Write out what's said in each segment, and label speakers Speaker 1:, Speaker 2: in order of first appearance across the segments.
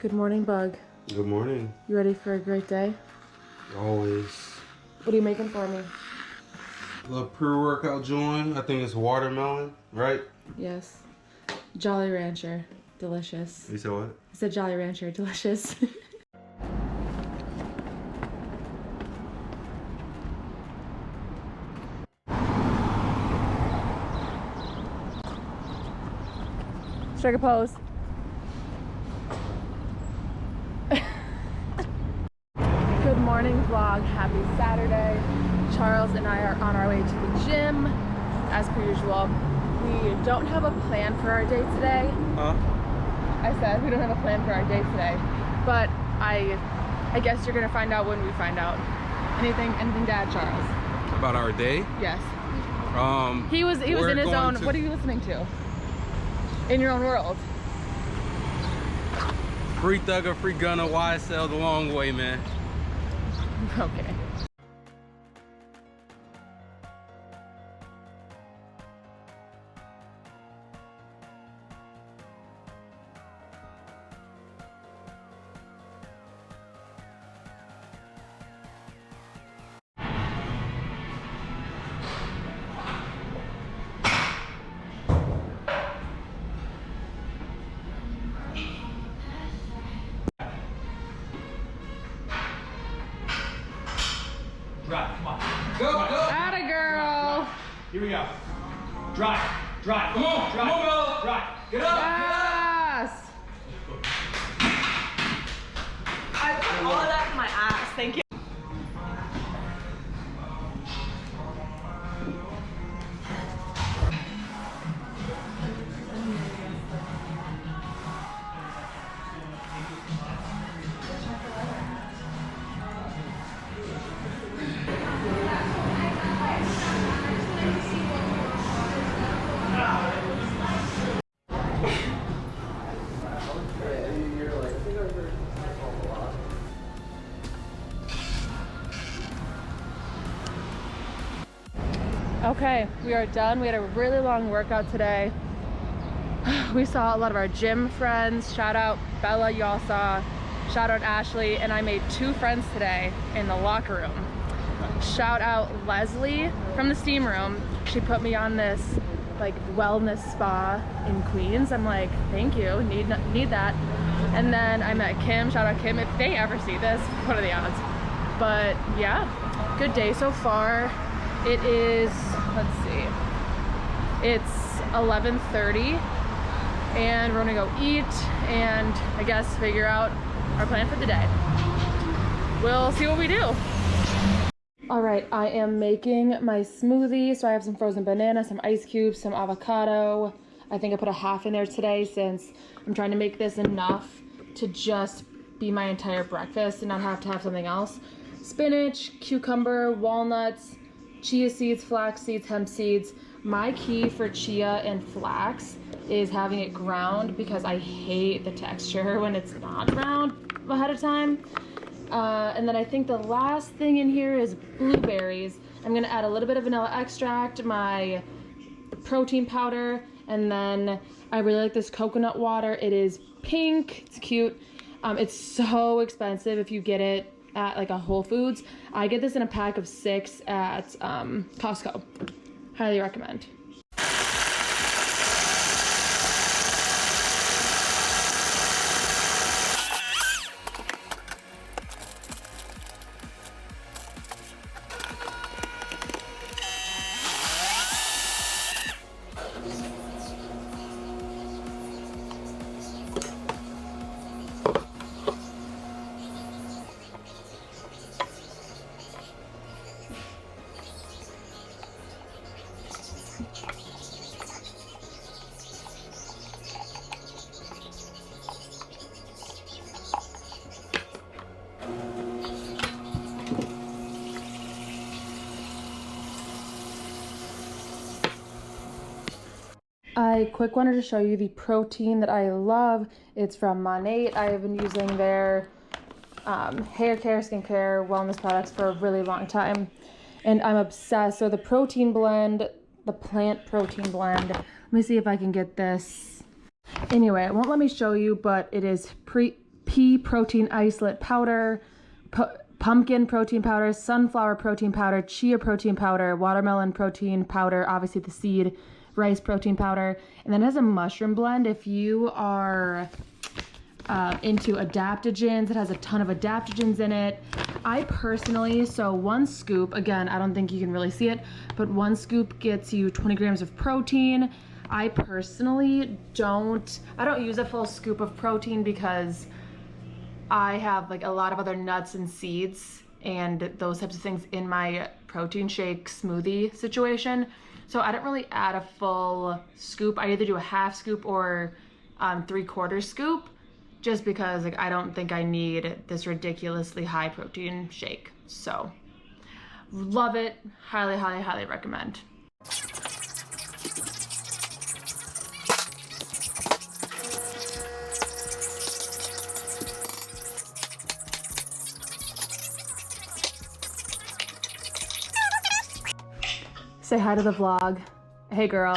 Speaker 1: Good morning, Bug.
Speaker 2: Good morning.
Speaker 1: You ready for a great day?
Speaker 2: Always.
Speaker 1: What are you making for me?
Speaker 2: A little pre-workout joint. I think it's watermelon, right?
Speaker 1: Yes. Jolly Rancher. Delicious.
Speaker 2: You said what?
Speaker 1: I said Jolly Rancher. Delicious. Strike a pose. Good morning, vlog. Happy Saturday. Charles and I are on our way to the gym, as per usual. We don't have a plan for our day today.
Speaker 2: Huh?
Speaker 1: I said we don't have a plan for our day today, but I guess you're gonna find out when we find out. Anything, Dad, Charles?
Speaker 2: About our day?
Speaker 1: Yes. He was in his own. What are you listening to? In your own world.
Speaker 2: Free Thugger, free Gunner, YSL the long way, man.
Speaker 1: Okay.
Speaker 3: Drive, come on. Go, go.
Speaker 1: Atta girl.
Speaker 3: Here we go. Drive, drive. Come on, drive. Come on, Bella. Drive. Get up.
Speaker 1: Yes.
Speaker 4: I put all of that in my ass. Thank you.
Speaker 1: Okay, we are done. We had a really long workout today. We saw a lot of our gym friends. Shout out Bella, you all saw. Shout out Ashley, and I made 2 friends today in the locker room. Shout out Leslie from the steam room. She put me on this like wellness spa in Queens. I'm like, thank you, need that. And then I met Kim. Shout out Kim. If they ever see this, what are the odds? But yeah, good day so far. It is, let's see, it's 11:30 and we're gonna go eat and I guess figure out our plan for the day. We'll see what we do. All right, I am making my smoothie. So I have some frozen banana, some ice cubes, some avocado. I think I put a half in there today since I'm trying to make this enough to just be my entire breakfast and not have to have something else. Spinach, cucumber, walnuts, chia seeds, flax seeds, hemp seeds. My key for chia and flax is having it ground because I hate the texture when it's not ground ahead of time. And then I think the last thing in here is blueberries. I'm gonna add a little bit of vanilla extract, my protein powder, and then I really like this coconut water. It is pink, it's cute. It's so expensive if you get it at like a Whole Foods. I get this in a pack of 6 at Costco. Highly recommend. I quick wanted to show you the protein that I love. It's from Monate. I have been using their hair care, skincare, wellness products for a really long time. And I'm obsessed. So the protein blend, the plant protein blend. Let me see if I can get this. Anyway, it won't let me show you, but it is pea pea protein isolate powder, pumpkin protein powder, sunflower protein powder, chia protein powder, watermelon protein powder, obviously the seed, rice protein powder, and then it has a mushroom blend. If you are into adaptogens, it has a ton of adaptogens in it. I personally, so 1 scoop, again, I don't think you can really see it, but 1 scoop gets you 20 grams of protein. I personally I don't use a full scoop of protein because I have like a lot of other nuts and seeds and those types of things in my protein shake smoothie situation. So I don't really add a full scoop. I either do a half scoop or 3/4 scoop, just because like I don't think I need this ridiculously high protein shake. So love it, highly, highly, highly recommend. Say hi to the vlog. Hey girl.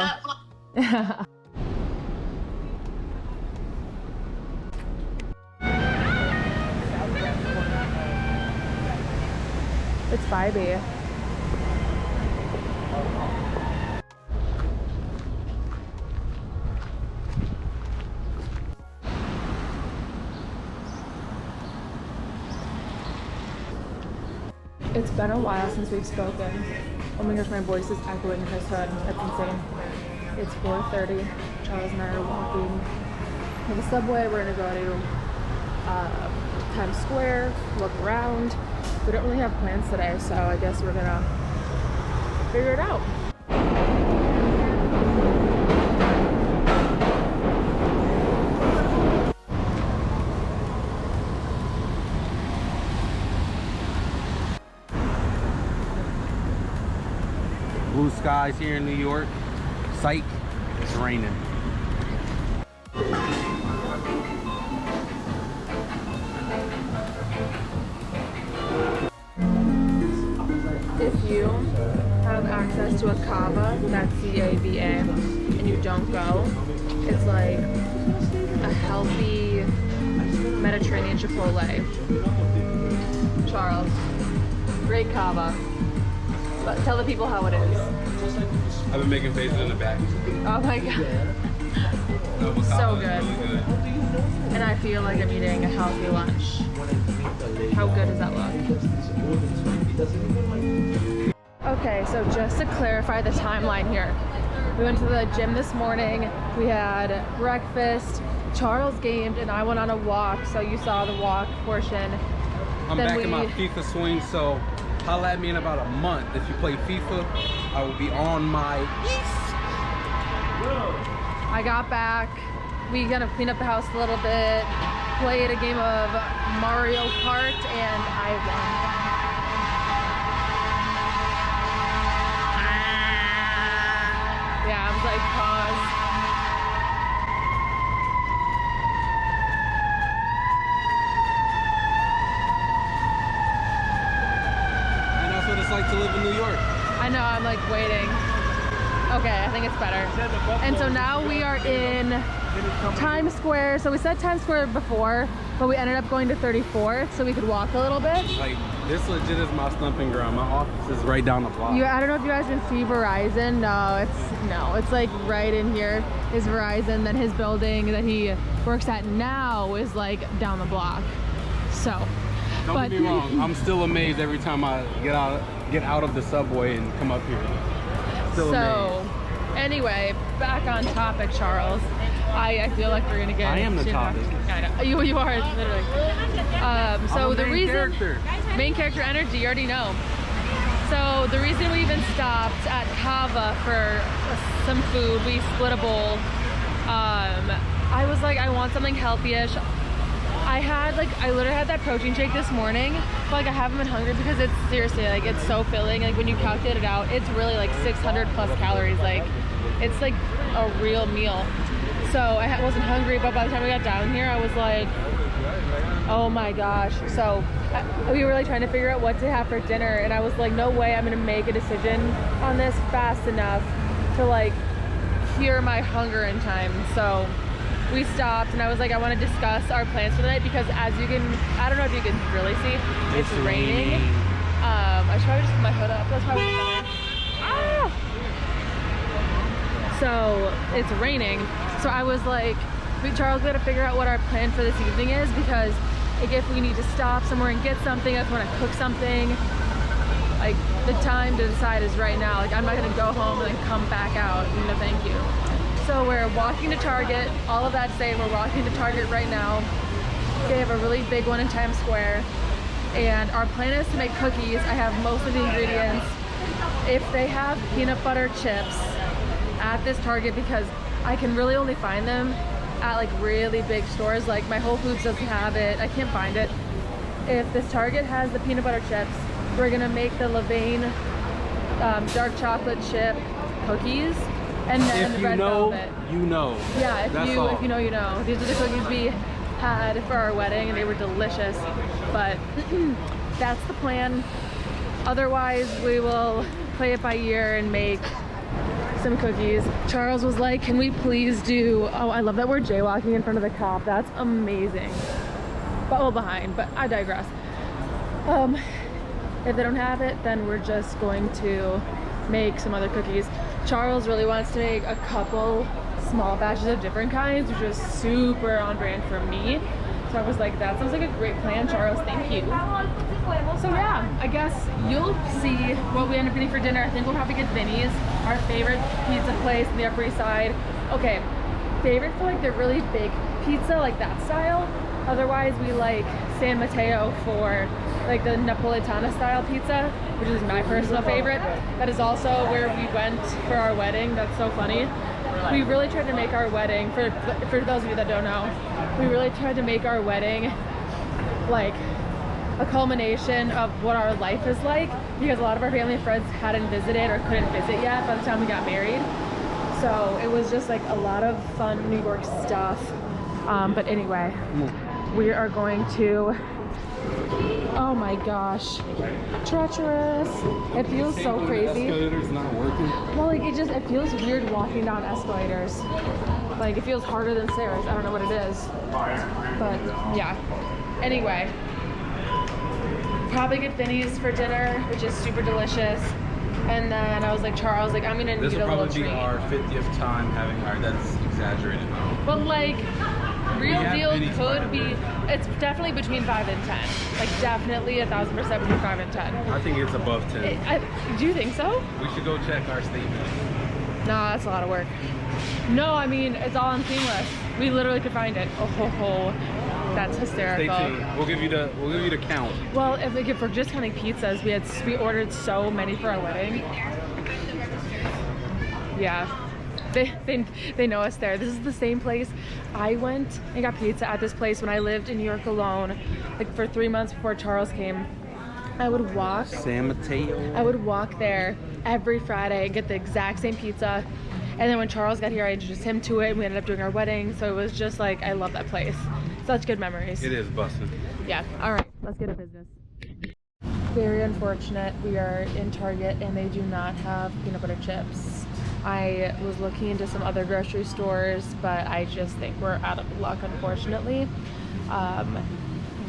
Speaker 1: It's vibey. It's been a while since we've spoken. Oh my gosh, my voice is echoing in his head. That's insane. It's 4:30. Charles and I are walking to the subway. We're gonna go to Times Square, look around. We don't really have plans today, so I guess we're gonna figure it out.
Speaker 2: Blue skies here in New York. Psych, it's raining.
Speaker 1: If you have access to a Cava, that's C-A-V-A, and you don't go, it's like a healthy Mediterranean Chipotle. Charles, great Cava. But tell the people how it is.
Speaker 2: I've been making faces in the back.
Speaker 1: Oh my god. So good. And I feel like I'm eating a healthy lunch. How good does that look? Okay, so just to clarify the timeline here. We went to the gym this morning, we had breakfast, Charles gamed, and I went on a walk, so you saw the walk portion.
Speaker 2: I'm back in my FIFA swing, so holla at me in about a month. If you play FIFA, I will be on my
Speaker 1: I got back, we kind of cleaned up the house a little bit, played a game of Mario Kart, and I won. Yeah, I was like, pause.
Speaker 2: And that's what it's like to live in New York.
Speaker 1: I know, I'm like waiting. Okay, I think it's better. And so now we are in Times Square. So we said Times Square before, but we ended up going to 34th so we could walk a little bit.
Speaker 2: Like, this legit is my stomping ground. My office is right down the block.
Speaker 1: I don't know if you guys can see Verizon. No, it's like right in here is Verizon. Then his building that he works at now is like down the block. So,
Speaker 2: Don't get me wrong, I'm still amazed every time I get out of the subway and come up here. Still amazed.
Speaker 1: Anyway, back on topic, Charles. I feel like we're gonna get.
Speaker 2: I am the topic.
Speaker 1: I know you are literally. So the reason main character energy, you already know. So the reason we even stopped at Cava for some food, we split a bowl. I was like, I want something healthy-ish. I literally had that protein shake this morning, but like I haven't been hungry because it's seriously like it's so filling. Like when you calculate it out, it's really like 600 plus calories. Like it's like a real meal. So I wasn't hungry, but by the time we got down here, I was like, oh my gosh. So we were like trying to figure out what to have for dinner, and I was like, no way I'm gonna make a decision on this fast enough to like cure my hunger in time. So we stopped and I was like, I want to discuss our plans for the night because as you can, I don't know if you can really see, it's raining. I should probably just put my hood up. That's probably better. Ah! So it's raining. So I was like, Charles, we gotta figure out what our plan for this evening is because like if we need to stop somewhere and get something, if we want to cook something, like the time to decide is right now. Like I'm not gonna go home and then come back out. No, thank you. So we're walking to Target. All of that to say, we're walking to Target right now. They have a really big one in Times Square. And our plan is to make cookies. I have most of the ingredients. If they have peanut butter chips at this Target, because I can really only find them at like really big stores, like my Whole Foods doesn't have it, I can't find it. If this Target has the peanut butter chips, we're gonna make the Levain dark chocolate chip cookies, and then
Speaker 2: If
Speaker 1: red
Speaker 2: you know,
Speaker 1: velvet.
Speaker 2: you know.
Speaker 1: Yeah, if
Speaker 2: That's
Speaker 1: you
Speaker 2: all.
Speaker 1: if you know, you know. These are the cookies we had for our wedding, and they were delicious. But that's the plan. Otherwise, we will play it by ear and make some cookies. Charles was like, can we please do, oh, I love that we're jaywalking in front of the cop. That's amazing. But well, behind, but I digress. If they don't have it, then we're just going to make some other cookies. Charles really wants to make a couple small batches of different kinds, which is super on brand for me. So I was like, that sounds like a great plan, Charles, thank you. So yeah, I guess you'll see what we end up getting for dinner. I think we'll probably get Vinny's, our favorite pizza place in the Upper East Side. Okay, favorite for like the really big pizza, like that style. Otherwise, we like San Mateo for like the Napolitana style pizza, which is my personal favorite. That is also where we went for our wedding. That's so funny. We really tried to make our wedding, for those of you that don't know, we really tried to make our wedding like a culmination of what our life is like, because a lot of our family and friends hadn't visited or couldn't visit yet by the time we got married. So it was just like a lot of fun New York stuff. But anyway, we are going to, oh my gosh, treacherous. It feels so crazy.
Speaker 2: Escalator's not working.
Speaker 1: Well, like it feels weird walking down escalators. Like it feels harder than stairs. I don't know what it is. But yeah. Anyway, probably get Vinny's for dinner, which is super delicious. And then I was like, Charles, like I'm gonna need a little treat.
Speaker 2: This will probably be our 50th time having our, that's exaggerated.
Speaker 1: But like, real
Speaker 2: We have
Speaker 1: deal
Speaker 2: Vinny's
Speaker 1: could
Speaker 2: right
Speaker 1: be, it's definitely between 5 and 10. Like definitely 1000% between 5 and 10.
Speaker 2: I think it's above 10.
Speaker 1: Do you think so?
Speaker 2: We should go check our statement.
Speaker 1: No, that's a lot of work. No, I mean, it's all on Seamless. We literally could find it. Oh ho ho. That's hysterical.
Speaker 2: Stay tuned. We'll give you the count.
Speaker 1: Well, if we're just counting pizzas, we ordered so many for our wedding. Yeah, they know us there. This is the same place I went and got pizza at. This place when I lived in New York alone, like for 3 months before Charles came. I would walk.
Speaker 2: San Mateo.
Speaker 1: I would walk there every Friday and get the exact same pizza. And then when Charles got here, I introduced him to it, and we ended up doing our wedding. So it was just like, I love that place. Such good memories.
Speaker 2: It is busting.
Speaker 1: Yeah. All right, let's get to business. Very unfortunate. We are in Target and they do not have peanut butter chips. I was looking into some other grocery stores, but I just think we're out of luck, unfortunately.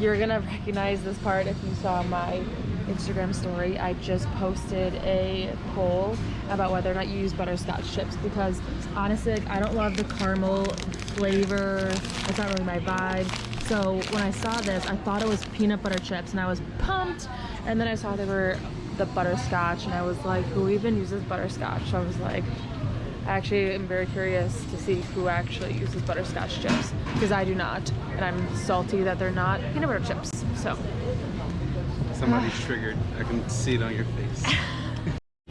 Speaker 1: You're gonna recognize this part if you saw my Instagram story. I just posted a poll about whether or not you use butterscotch chips, because honestly, like, I don't love the caramel flavor. It's not really my vibe. So when I saw this, I thought it was peanut butter chips and I was pumped. And then I saw they were the butterscotch and I was like, who even uses butterscotch? So I was like, actually, I'm very curious to see who actually uses butterscotch chips, because I do not. And I'm salty that they're not peanut butter chips, so.
Speaker 2: Somebody's triggered. I can see it on your face.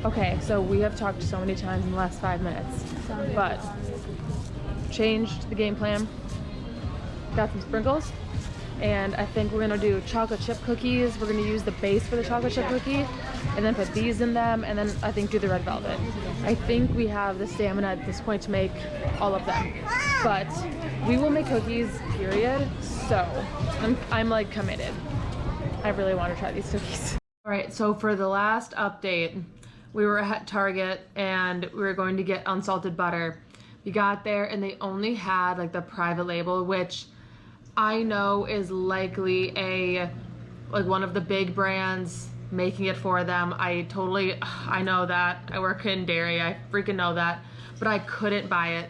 Speaker 1: Okay, so we have talked so many times in the last 5 minutes, but changed the game plan. Got some sprinkles, and I think we're gonna do chocolate chip cookies. We're gonna use the base for the chocolate chip cookie, and then put these in them, and then I think do the red velvet. I think we have the stamina at this point to make all of them, but we will make cookies, period. So I'm like committed. I really want to try these cookies. All right, so for the last update, we were at Target and we were going to get unsalted butter, We got there and they only had like the private label, which I know is likely like one of the big brands making it for them. I know that. I work in dairy. I freaking know that. But I couldn't buy it.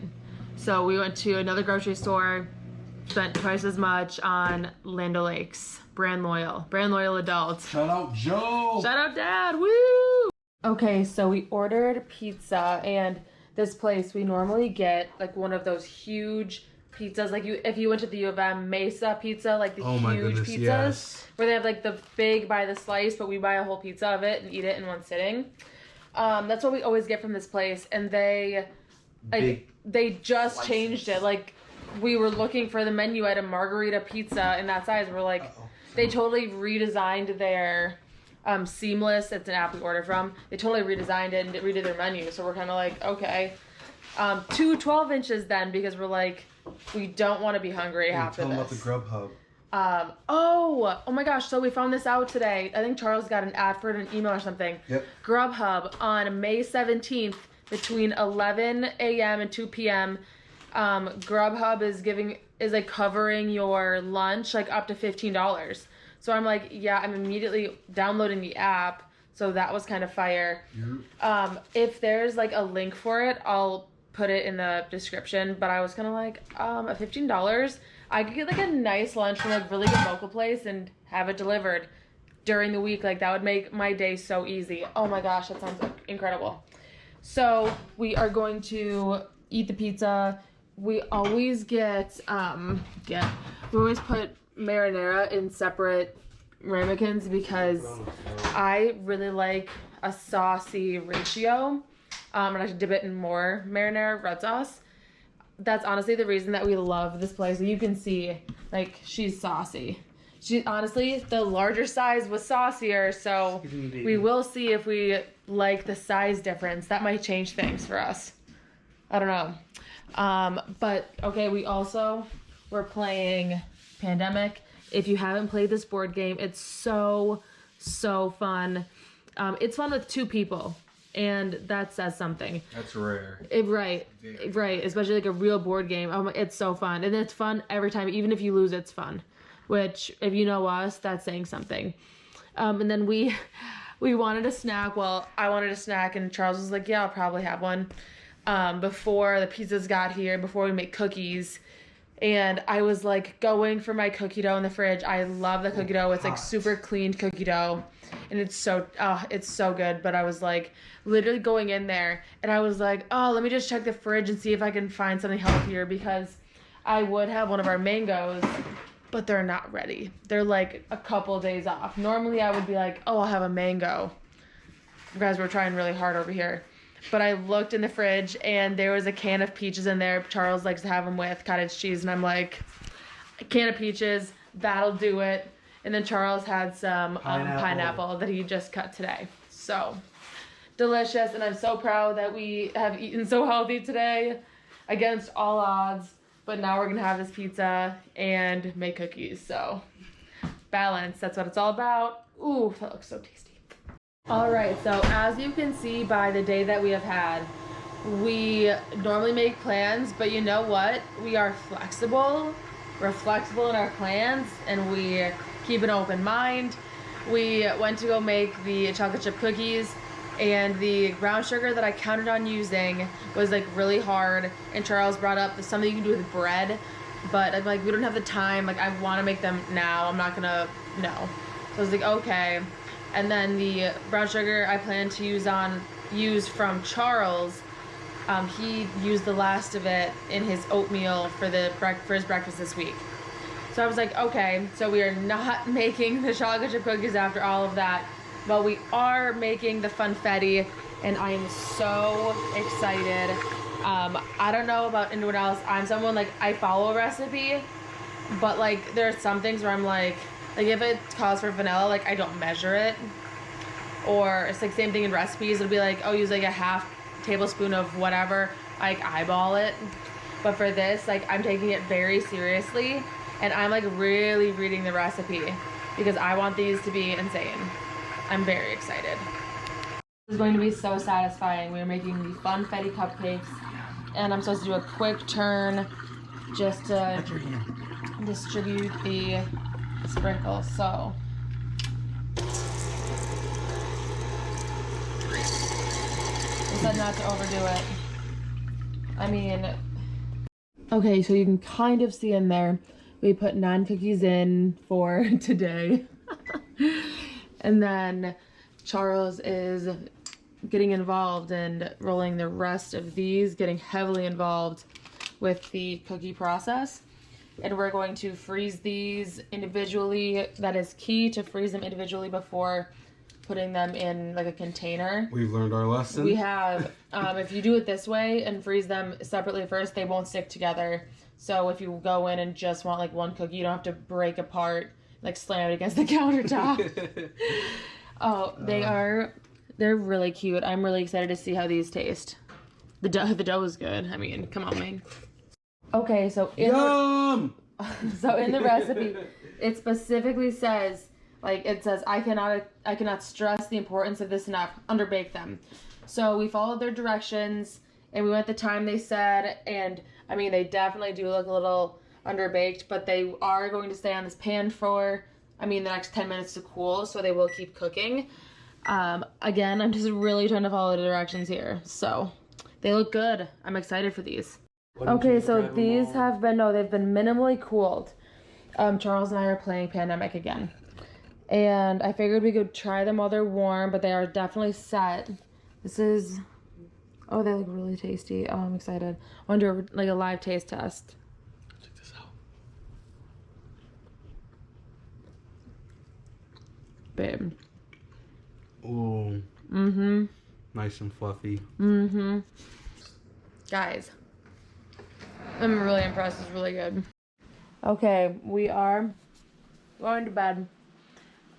Speaker 1: So we went to another grocery store, spent twice as much on Land O'Lakes. Brand loyal adults.
Speaker 2: Shout out Joe.
Speaker 1: Shout out Dad. Woo! Okay, so we ordered pizza, and this place we normally get like one of those huge pizzas, like if you went to the U of M Mesa pizza, like the huge pizzas,
Speaker 2: yes.
Speaker 1: where they have like the big by the slice, but we buy a whole pizza of it and eat it in one sitting. That's what we always get from this place, and they just
Speaker 5: slices.
Speaker 1: Changed it. Like we were looking for the menu item margarita pizza in that size. We're like, they totally redesigned their Seamless. It's an app we order from. They totally redesigned it and redid their menu. So we're kind of like, okay, 2 12 inches then, because we're like, we don't want to be hungry after this.
Speaker 5: Tell them about the Grubhub.
Speaker 1: Oh my gosh, so we found this out today. I think Charles got an ad for it in an email or something.
Speaker 5: Yep.
Speaker 1: Grubhub on May 17th between 11 a.m. and 2 p.m. Grubhub is like covering your lunch like up to $15. So I'm like, yeah, I'm immediately downloading the app. So that was kind of fire. If there's like a link for it, I'll put it in the description. But I was kind of like, at $15, I could get like a nice lunch from like really good local place and have it delivered during the week. Like that would make my day so easy. Oh my gosh, that sounds incredible. So we are going to eat the pizza. We always we always put marinara in separate ramekins because I really like a saucy ratio. And I should dip it in more marinara red sauce. That's honestly the reason that we love this place. You can see, like, she's saucy. She honestly, the larger size was saucier, so we will see if we like the size difference. That might change things for us. I don't know. But okay, we're playing Pandemic. If you haven't played this board game, it's so fun. It's fun with 2 people, and that says something.
Speaker 5: That's rare.
Speaker 1: Right, especially like a real board game. It's so fun, and it's fun every time. Even if you lose, it's fun. Which, if you know us, that's saying something. And then we wanted a snack. Well, I wanted a snack, and Charles was like, "Yeah, I'll probably have one." Before the pizzas got here, before we make cookies. And I was like going for my cookie dough in the fridge. I love the cookie dough. It's like super clean cookie dough. And it's so good. But I was like literally going in there and I was like, oh, let me just check the fridge and see if I can find something healthier, because I would have one of our mangoes, but they're not ready. They're like a couple days off. Normally I would be like, oh, I'll have a mango. You guys, we're trying really hard over here. But I looked in the fridge and there was a can of peaches in there. Charles likes to have them with cottage cheese. And I'm like, a can of peaches, that'll do it. And then Charles had some pineapple that he just cut today. So delicious. And I'm so proud that we have eaten so healthy today against all odds. But now we're going to have this pizza and make cookies. So balance, that's what it's all about. Ooh, that looks so tasty. All right, so as you can see by the day that we have had, we normally make plans, but you know what? We are flexible. We're flexible in our plans, and we keep an open mind. We went to go make the chocolate chip cookies, and the brown sugar that I counted on using was like really hard, and Charles brought up something you can do with bread, but I'm like, we don't have the time. Like, I want to make them now. I'm not gonna, no. So I was like, okay. And then the brown sugar I plan to use from Charles. He used the last of it in his oatmeal for his breakfast this week. So I was like, okay, so we are not making the chocolate chip cookies after all of that, but we are making the funfetti, and I am so excited. I don't know about anyone else. I'm someone, like, I follow a recipe, but like there are some things where I'm like if it calls for vanilla, like I don't measure it. Or it's like same thing in recipes. It'll be like, oh, use like a half tablespoon of whatever, like eyeball it. But for this, like, I'm taking it very seriously, and I'm like really reading the recipe because I want these to be insane. I'm very excited. This is going to be so satisfying. We're making the funfetti cupcakes. and I'm supposed to do a quick turn just to distribute the sprinkles. So I said not to overdo it. I mean, okay, so you can kind of see in there, we put 9 cookies in for today. And then Charles is getting involved and rolling the rest of these, getting heavily involved with the cookie process. And we're going to freeze these individually. That is key, to freeze them individually before putting them in like a container.
Speaker 2: We've learned our lesson.
Speaker 1: We have. If you do it this way and freeze them separately first, they won't stick together. So if you go in and just want like one cookie, you don't have to break apart, like slam it against the countertop. Oh, they're really cute. I'm really excited to see how these taste. The dough is good. I mean, come on, man. Okay, so in the recipe, it specifically says, like, it says, I cannot stress the importance of this enough. Underbake them. So we followed their directions and we went the time they said, and I mean, they definitely do look a little underbaked, but they are going to stay on this pan for, I mean, the next 10 minutes to cool, so they will keep cooking. Again, I'm just really trying to follow the directions here. So they look good. I'm excited for these. Okay, so these have been, they've been minimally cooled. Charles and I are playing Pandemic again. And I figured we could try them while they're warm, but they are definitely set. This is, oh, they look really tasty. Oh, I'm excited. I want to do like a live taste test.
Speaker 2: Check this out.
Speaker 1: Babe.
Speaker 2: Ooh.
Speaker 1: Mm-hmm.
Speaker 2: Nice and fluffy.
Speaker 1: Mm-hmm. Guys, I'm really impressed. It's really good. Okay, we are going to bed.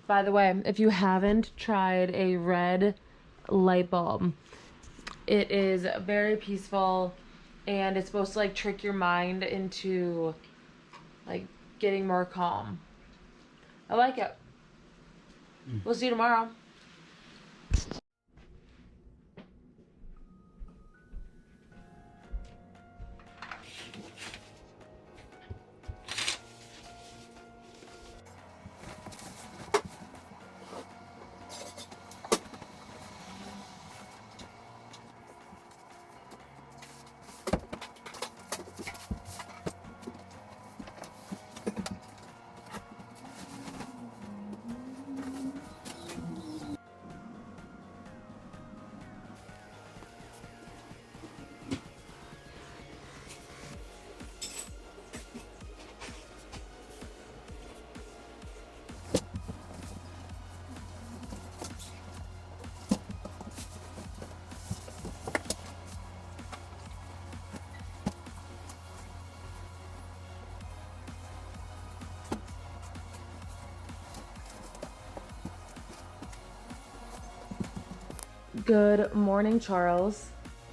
Speaker 1: By the way, if you haven't tried a red light bulb, it is very peaceful, and it's supposed to like trick your mind into like getting more calm. I like it. We'll see you tomorrow. Good morning, Charles.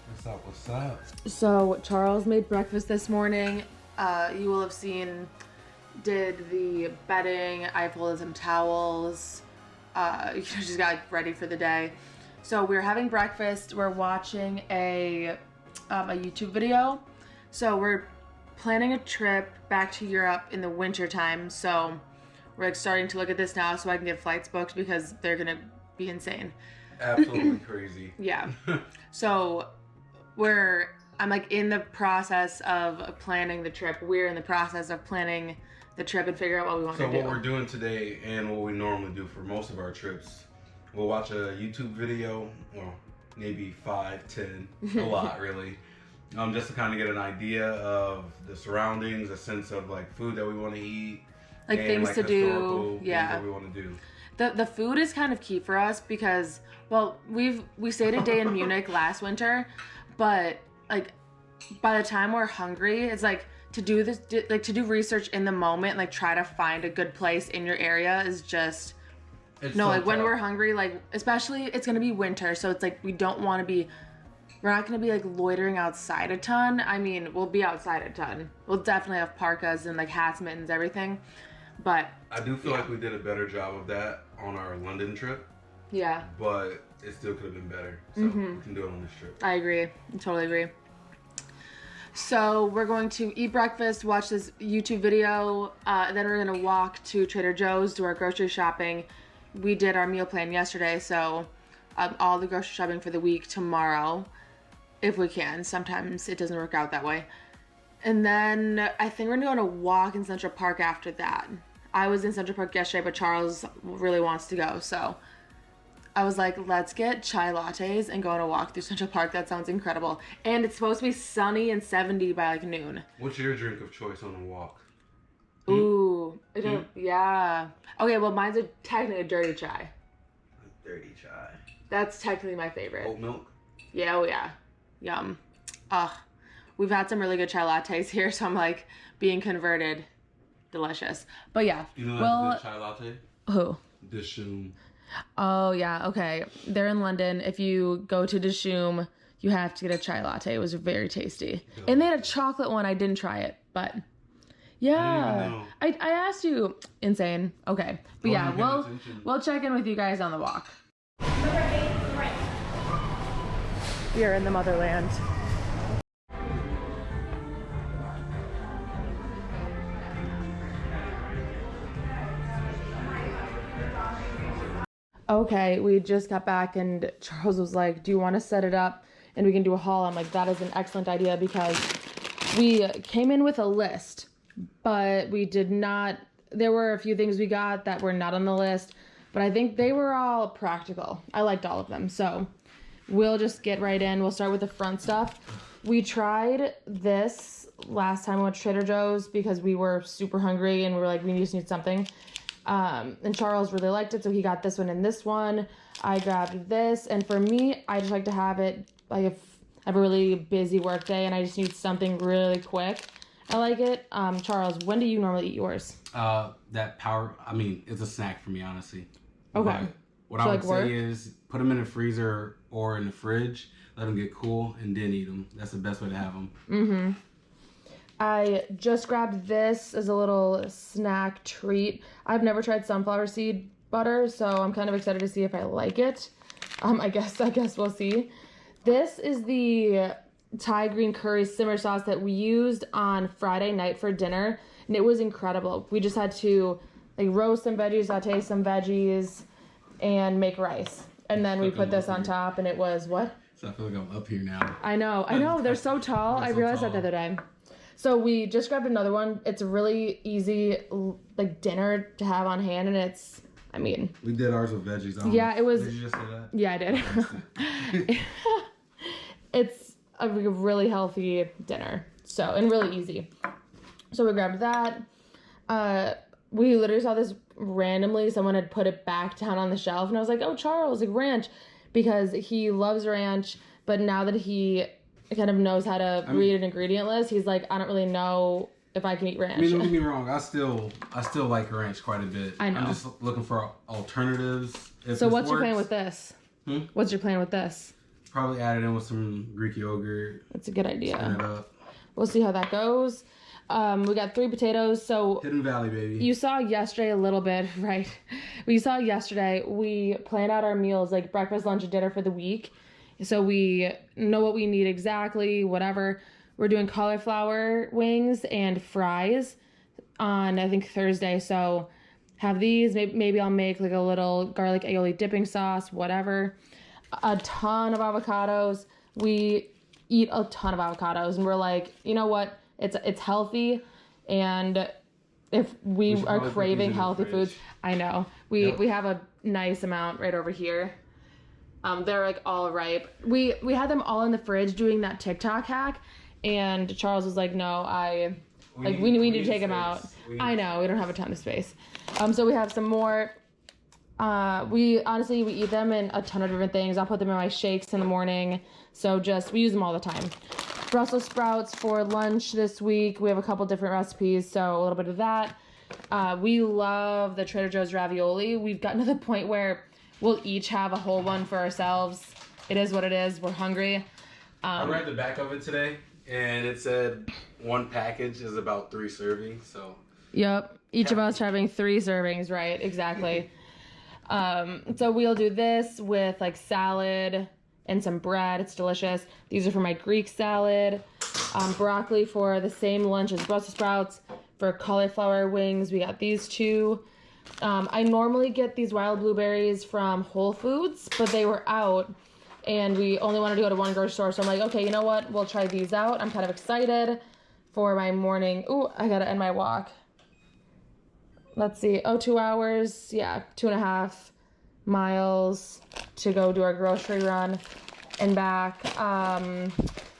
Speaker 2: What's up? What's up?
Speaker 1: So Charles made breakfast this morning. You will have seen, did the bedding. I folded some towels. Just got ready for the day. So we're having breakfast. We're watching a YouTube video. So we're planning a trip back to Europe in the winter time. So we're like starting to look at this now so I can get flights booked because they're gonna be insane.
Speaker 2: Absolutely crazy.
Speaker 1: Yeah. So I'm like in the process of planning the trip. We're in the process of planning the trip and figure out what we want to do.
Speaker 2: So what we're doing today and what we normally do for most of our trips, we'll watch a YouTube video, well, maybe 5, 10, a lot really. Just to kind of get an idea of the surroundings, a sense of like food that we want to eat.
Speaker 1: Like
Speaker 2: and,
Speaker 1: things
Speaker 2: like,
Speaker 1: to do.
Speaker 2: things
Speaker 1: Yeah.
Speaker 2: that we want to do.
Speaker 1: The food is kind of key for us because, well, we stayed a day in Munich last winter, but like by the time we're hungry, it's like to do research in the moment, like try to find a good place in your area is just when we're hungry, like especially it's gonna be winter, so it's like we're not gonna be like loitering outside a ton. I mean, we'll be outside a ton. We'll definitely have parkas and like hats, mittens, everything. But
Speaker 2: I do feel like we did a better job of that on our London trip.
Speaker 1: Yeah.
Speaker 2: But it still could have been better. So we can do it on this trip.
Speaker 1: I agree. I totally agree. So we're going to eat breakfast, watch this YouTube video, and then we're gonna walk to Trader Joe's, do our grocery shopping. We did our meal plan yesterday, so all the grocery shopping for the week tomorrow, if we can. Sometimes it doesn't work out that way. And then I think we're gonna go on a walk in Central Park after that. I was in Central Park yesterday, but Charles really wants to go, so I was like, let's get chai lattes and go on a walk through Central Park. That sounds incredible. And it's supposed to be sunny and 70 by like noon.
Speaker 2: What's your drink of choice on a walk?
Speaker 1: Ooh, yeah. Okay, well, mine's technically a dirty chai.
Speaker 2: A dirty chai.
Speaker 1: That's technically my favorite.
Speaker 2: Oat milk?
Speaker 1: Yeah, oh yeah. Yum. Ugh. We've had some really good chai lattes here, so I'm like being converted. Delicious. But yeah.
Speaker 2: You know that's a good chai latte?
Speaker 1: Who?
Speaker 2: Dishoom.
Speaker 1: Oh yeah, okay. They're in London. If you go to Dishoom, you have to get a chai latte. It was very tasty. And they had a chocolate one. I didn't try it, but yeah. I asked you. Insane. Okay. But yeah, we'll check in with you guys on the walk. We are in the motherland. Okay, we just got back and Charles was like, do you want to set it up and we can do a haul? I'm like, that is an excellent idea, because we came in with a list, but we did not, there were a few things we got that were not on the list, but I think they were all practical. I liked all of them. So we'll just get right in. We'll start with the front stuff. We tried this last time we went to Trader Joe's because we were super hungry and we were like, we just need something. And Charles really liked it, so he got this one and this one. I grabbed this, and for me, I just like to have it, like if I have a really busy work day and I just need something really quick, I like it. Charles, when do you normally eat yours?
Speaker 2: It's a snack for me, honestly.
Speaker 1: Okay.
Speaker 2: But what I would say is put them in the freezer or in the fridge, let them get cool, and then eat them. That's the best way to have them. Mm-hmm.
Speaker 1: I just grabbed this as a little snack treat. I've never tried sunflower seed butter, so I'm kind of excited to see if I like it. I guess we'll see. This is the Thai green curry simmer sauce that we used on Friday night for dinner, and it was incredible. We just had to like roast some veggies, saute some veggies, and make rice. And then we put this on top, and it was what?
Speaker 2: So I feel like I'm up here now.
Speaker 1: I know. They're so tall. I realized that the other day. So we just grabbed another one. It's a really easy like dinner to have on hand, and
Speaker 2: we did ours with veggies.
Speaker 1: Yeah, it was.
Speaker 2: Did you just say that?
Speaker 1: Yeah, I did. It's a really healthy dinner, and really easy. So we grabbed that. We literally saw this randomly. Someone had put it back down on the shelf, and I was like, "Oh, Charles, like ranch," because he loves ranch, but now that he kind of knows how to read an ingredient list, he's like, I don't really know if I can eat ranch.
Speaker 2: Don't get me wrong, I still like ranch quite a bit.
Speaker 1: I know.
Speaker 2: I'm just looking for alternatives.
Speaker 1: So what's your plan with this? What's your plan with this?
Speaker 2: Probably add it in with some Greek yogurt.
Speaker 1: That's a good idea.
Speaker 2: Turn it up.
Speaker 1: We'll see how that goes. We got 3 potatoes. So
Speaker 2: Hidden Valley, baby.
Speaker 1: You saw yesterday a little bit, right? We saw yesterday, we planned out our meals, like breakfast, lunch, and dinner for the week. So we know what we need exactly, whatever. We're doing cauliflower wings and fries on, I think, Thursday. So have these. Maybe I'll make like a little garlic aioli dipping sauce, whatever. A ton of avocados. We eat a ton of avocados. And we're like, you know what? It's healthy. And if we are craving healthy foods, I know. We have a nice amount right over here. They're like all ripe. We had them all in the fridge doing that TikTok hack, and Charles was like, "No, we need to take them out." I know we don't have a ton of space. So we have some more. We eat them in a ton of different things. I'll put them in my shakes in the morning. So we use them all the time. Brussels sprouts for lunch this week. We have a couple different recipes, so a little bit of that. We love the Trader Joe's ravioli. We've gotten to the point where we'll each have a whole one for ourselves. It is what it is. We're hungry.
Speaker 2: I read the back of it today, and it said one package is about 3 servings. So.
Speaker 1: Yep. Each of us having 3 servings, right? Exactly. So we'll do this with like salad and some bread. It's delicious. These are for my Greek salad. broccoli for the same lunch as Brussels sprouts. For cauliflower wings, we got these two. I normally get these wild blueberries from Whole Foods, but they were out and we only wanted to go to one grocery store. So I'm like, okay, you know what? We'll try these out. I'm kind of excited for my morning. Ooh, I gotta end my walk. Let's see. Oh, 2 hours. Yeah, 2.5 miles to go do our grocery run and back.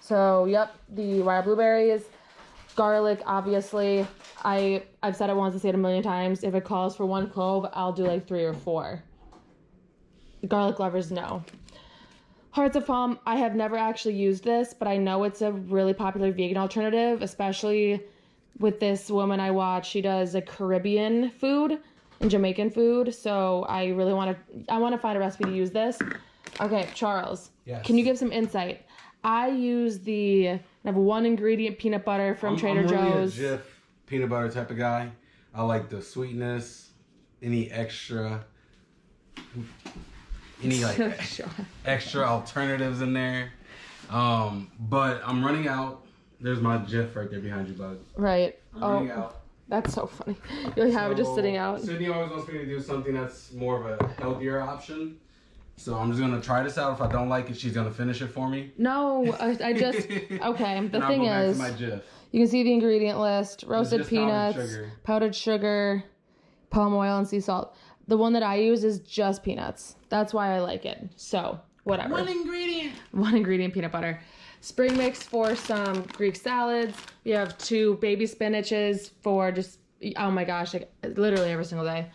Speaker 1: So, yep, the wild blueberries, garlic, obviously. I've said it once, I say it a million times. If it calls for 1 clove, I'll do like 3 or 4. Garlic lovers know. Hearts of Palm, I have never actually used this, but I know it's a really popular vegan alternative, especially with this woman I watch. She does a Caribbean food and Jamaican food, so I really want to find a recipe to use this. Okay, Charles,
Speaker 2: yes.
Speaker 1: Can you give some insight? I use I have 1 ingredient peanut butter from Trader Joe's.
Speaker 2: I'm really a Jif peanut butter type of guy. I like the sweetness, any extra extra alternatives in there. But I'm running out. There's my Jif right there behind you, bud.
Speaker 1: Right.
Speaker 2: I'm running out.
Speaker 1: That's so funny. You have it just sitting out.
Speaker 2: Sydney always wants me to do something that's more of a healthier option. So I'm just going to try this out. If I don't like it, she's going to finish it for me.
Speaker 1: No, I just... Okay, the thing is,
Speaker 2: my Jif.
Speaker 1: You can see the ingredient list. Roasted peanuts, powdered sugar, palm oil, and sea salt. The one that I use is just peanuts. That's why I like it. So, whatever.
Speaker 2: 1 ingredient.
Speaker 1: 1 ingredient peanut butter. Spring mix for some Greek salads. We have 2 baby spinaches for just, oh my gosh, like literally every single day.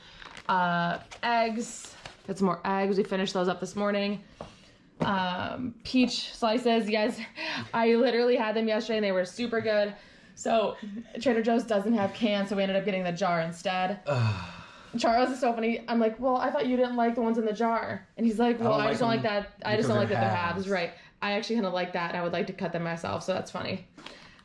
Speaker 1: Eggs. Got some more eggs. We finished those up this morning. Peach slices. You guys, I literally had them yesterday and they were super good. So Trader Joe's doesn't have cans, so we ended up getting the jar instead. Charles is so funny. I'm like, well, I thought you didn't like the ones in the jar. And he's like, well, I just don't like that. I just don't like that they're halves. Right. I actually kind of like that. And I would like to cut them myself. So that's funny.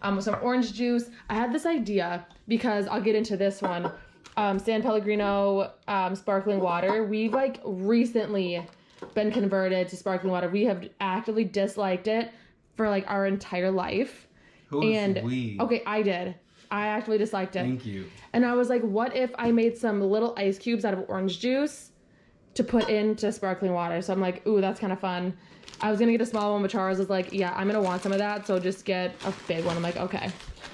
Speaker 1: With some orange juice. I had this idea because I'll get into this one. San Pellegrino sparkling water. We've like recently been converted to sparkling water. We have actively disliked it for like our entire life. We? Okay, I did. I actually disliked it.
Speaker 2: Thank you.
Speaker 1: And I was like, what if I made some little ice cubes out of orange juice to put into sparkling water? So I'm like, ooh, that's kind of fun. I was going to get a small one, but Charles was like, yeah, I'm going to want some of that, so just get a big one. I'm like, okay.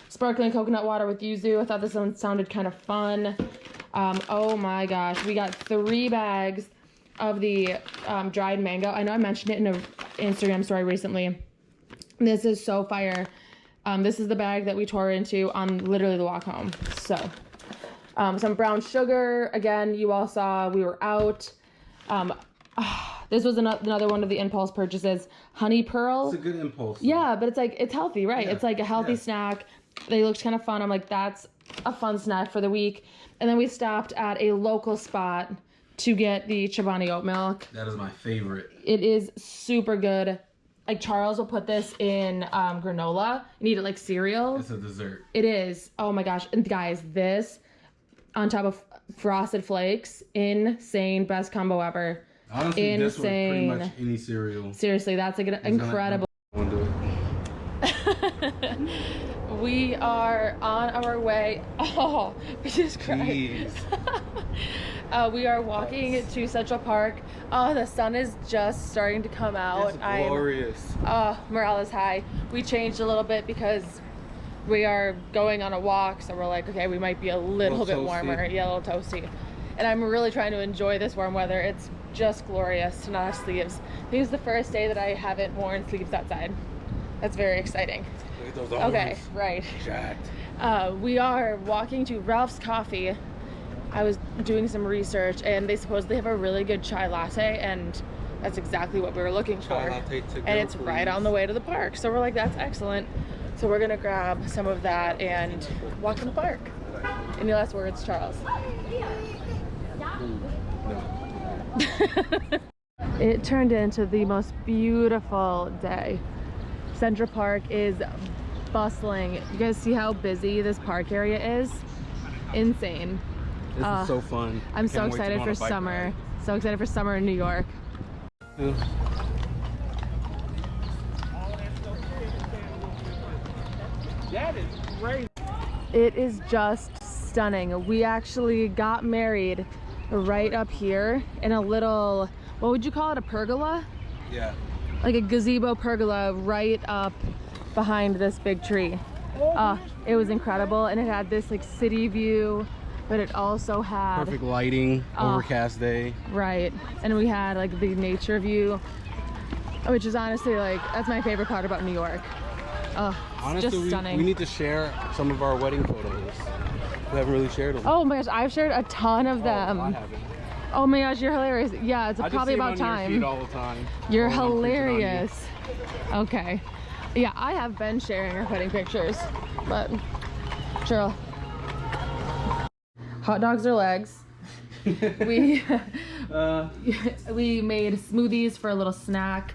Speaker 1: Sparkling coconut water with yuzu. I thought this one sounded kind of fun. Oh my gosh. We got 3 bags of the dried mango. I know I mentioned it in an Instagram story recently. This is so fire. This is the bag that we tore into on literally the walk home. So, some brown sugar. Again, you all saw we were out. This was another one of the impulse purchases. Honey Pearl.
Speaker 2: It's a good impulse.
Speaker 1: Yeah, but it's healthy, right? Yeah. It's like a healthy snack. They looked kind of fun. I'm like, that's a fun snack for the week. And then we stopped at a local spot to get the Chobani oat milk.
Speaker 2: That is my favorite.
Speaker 1: It is super good. Like Charles will put this in granola and eat it like cereal.
Speaker 2: It's a dessert.
Speaker 1: It is. Oh my gosh. And guys, this on top of Frosted Flakes, insane. Best combo ever.
Speaker 2: Honestly, insane. This was pretty much any cereal.
Speaker 1: Seriously, that's like an incredible. We are on our way. Oh, Jesus Christ. We are walking to Central Park. Oh, the sun is just starting to come out.
Speaker 2: It's glorious.
Speaker 1: Morale is high. We changed a little bit because we are going on a walk, so we're like, okay, we might be a little bit warmer. Yeah, a little toasty. And I'm really trying to enjoy this warm weather. It's just glorious to not have sleeves. This is the first day that I haven't worn sleeves outside. That's very exciting.
Speaker 2: Look at those arms.
Speaker 1: Okay, right.
Speaker 2: Jacked.
Speaker 1: We are walking to Ralph's Coffee. I was doing some research and they supposedly have a really good chai latte, and that's exactly what we were looking for.
Speaker 2: Chai latte to go,
Speaker 1: and it's right on the way to the park. So we're like, that's excellent. So we're gonna grab some of that and walk in the park. Any last words, Charles?
Speaker 2: No.
Speaker 1: It turned into the most beautiful day. Central Park is bustling. You guys see how busy this park area is? Insane.
Speaker 2: This is so fun.
Speaker 1: I'm so excited for summer.
Speaker 2: Ride.
Speaker 1: So excited for summer in New York.
Speaker 2: Yeah.
Speaker 3: That is crazy.
Speaker 1: It is just stunning. We actually got married right up here in a little, what would you call it, a pergola?
Speaker 2: Yeah.
Speaker 1: Like a gazebo pergola right up behind this big tree. It was incredible, and it had this like city view, but it also had
Speaker 2: Perfect lighting, overcast day.
Speaker 1: Right, and we had like the nature view, which is honestly like, that's my favorite part about New York.
Speaker 2: Honestly,
Speaker 1: just stunning.
Speaker 2: we need to share some of our wedding photos. We haven't really shared them.
Speaker 1: Oh my gosh, I've shared a ton of them.
Speaker 2: I haven't.
Speaker 1: Oh my gosh, you're hilarious. Yeah, it's
Speaker 2: I just
Speaker 1: probably
Speaker 2: see them
Speaker 1: about
Speaker 2: on your
Speaker 1: time.
Speaker 2: feed all the time.
Speaker 1: You're
Speaker 2: All them creeping on you.
Speaker 1: hilarious. Okay. Yeah, I have been sharing our wedding pictures, but sure. Hot dogs or legs. We we made smoothies for a little snack.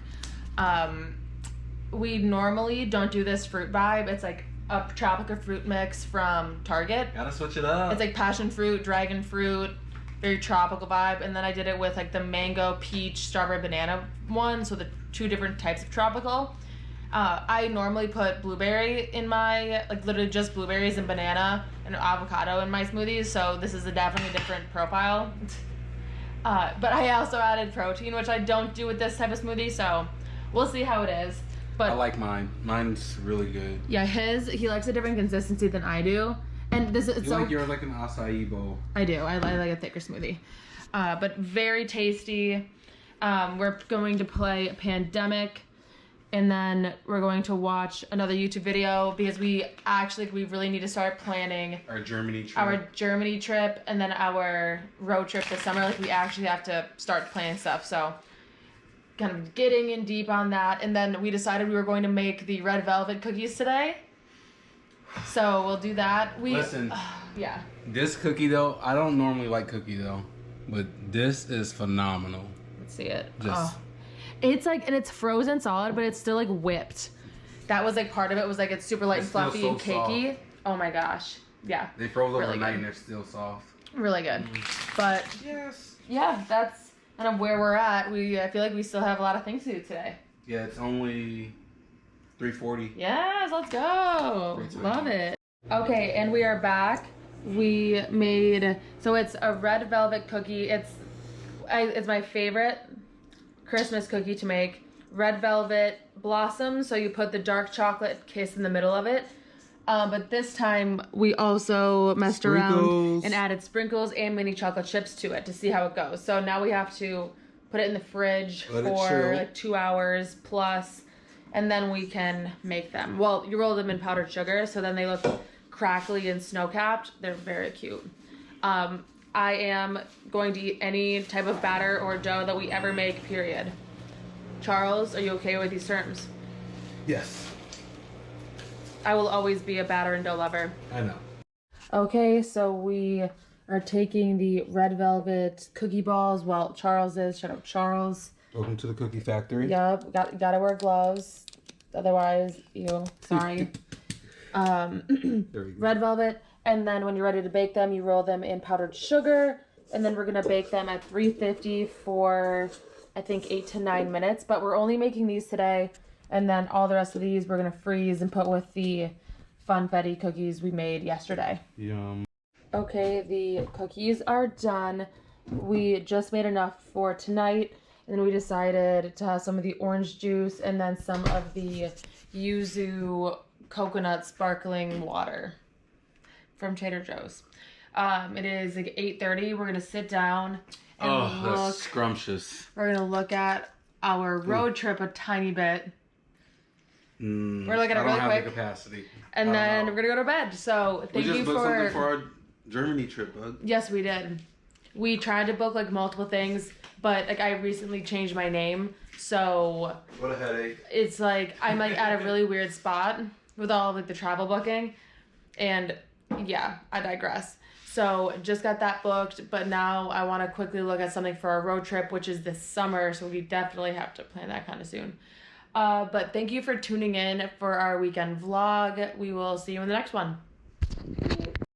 Speaker 1: We normally don't do this fruit vibe. It's like a tropical fruit mix from Target.
Speaker 2: Gotta switch it up.
Speaker 1: It's like passion fruit, dragon fruit, very tropical vibe. And then I did it with like the mango, peach, strawberry, banana one. So the two different types of tropical. I normally put blueberry in my, like literally just blueberries and banana and avocado in my smoothies. So this is a definitely different profile. But I also added protein, which I don't do with this type of smoothie. So we'll see how it is. But
Speaker 2: I like mine. Mine's really good.
Speaker 1: yeah, he likes a different consistency than I do. And this is
Speaker 2: You like yours like an acai bowl.
Speaker 1: I do. I like a thicker smoothie. But very tasty. We're going to play Pandemic, and then we're going to watch another YouTube video because we really need to start planning
Speaker 2: Our Germany trip.
Speaker 1: our Germany trip and then our road trip this summer. Like we actually have to start planning stuff. So kind of getting in deep on that. And then we decided we were going to make the red velvet cookies today. So we'll do that.
Speaker 2: Listen.
Speaker 1: Yeah.
Speaker 2: This cookie though, I don't normally like cookie though, but this is phenomenal.
Speaker 1: Let's see it.
Speaker 2: Just
Speaker 1: It's like, and it's frozen solid, but it's still like whipped. That was like part of it, was like it's super light and
Speaker 2: It's still
Speaker 1: fluffy
Speaker 2: so
Speaker 1: and cakey. Oh my gosh. Yeah.
Speaker 2: they froze
Speaker 1: really
Speaker 2: overnight
Speaker 1: good.
Speaker 2: and they're still soft.
Speaker 1: Really good. But
Speaker 2: Yes.
Speaker 1: yeah, that's kind of where we're at. I feel like we still have a lot of things to do today.
Speaker 2: Yeah, it's only 3:40.
Speaker 1: Yes, let's go.
Speaker 2: Great time.
Speaker 1: Love it. Okay, and we are back. We made, so it's a red velvet cookie. It's my favorite Christmas cookie to make. Red velvet blossoms, so you put the dark chocolate kiss in the middle of it. But this time we also messed around and added sprinkles and mini chocolate chips to it to see how it goes. So now we have to put it in the fridge
Speaker 2: Let it
Speaker 1: for
Speaker 2: chill.
Speaker 1: like 2 hours plus, and then we can make them. Well, you roll them in powdered sugar, so then they look crackly and snow-capped. They're very cute. I am going to eat any type of batter or dough that we ever make, period. Charles, are you okay with these terms?
Speaker 2: Yes.
Speaker 1: I will always be a batter and dough lover.
Speaker 2: I know.
Speaker 1: Okay, so we are taking the red velvet cookie balls. Well, Charles is. Shout out Charles.
Speaker 2: Welcome to the cookie factory.
Speaker 1: Yup, gotta wear gloves. Otherwise, sorry.
Speaker 2: There we go.
Speaker 1: Red velvet. And then when you're ready to bake them, you roll them in powdered sugar. And then we're gonna bake them at 350 for, I think, 8 to 9 minutes. But we're only making these today. And then all the rest of these we're gonna freeze and put with the funfetti cookies we made yesterday.
Speaker 2: Yum.
Speaker 1: Okay, the cookies are done. We just made enough for tonight. And then we decided to have some of the orange juice and then some of the yuzu coconut sparkling water from Trader Joe's. It is like 8:30. We're gonna sit down and
Speaker 2: that's scrumptious.
Speaker 1: We're gonna look at our road trip a tiny bit. We're looking at it really
Speaker 2: I don't have
Speaker 1: quick,
Speaker 2: the capacity.
Speaker 1: and then we're gonna go to bed. So thank
Speaker 2: we just
Speaker 1: you
Speaker 2: booked something for
Speaker 1: for.
Speaker 2: our Germany trip, bud.
Speaker 1: Yes, we did. We tried to book like multiple things, but like I recently changed my name, so
Speaker 2: What a headache.
Speaker 1: it's like I'm like at a really weird spot with all of like the travel booking, and yeah, I digress. So just got that booked, but now I want to quickly look at something for our road trip, which is this summer, so we definitely have to plan that kind of soon. But thank you for tuning in for our weekend vlog. We will see you in the next one.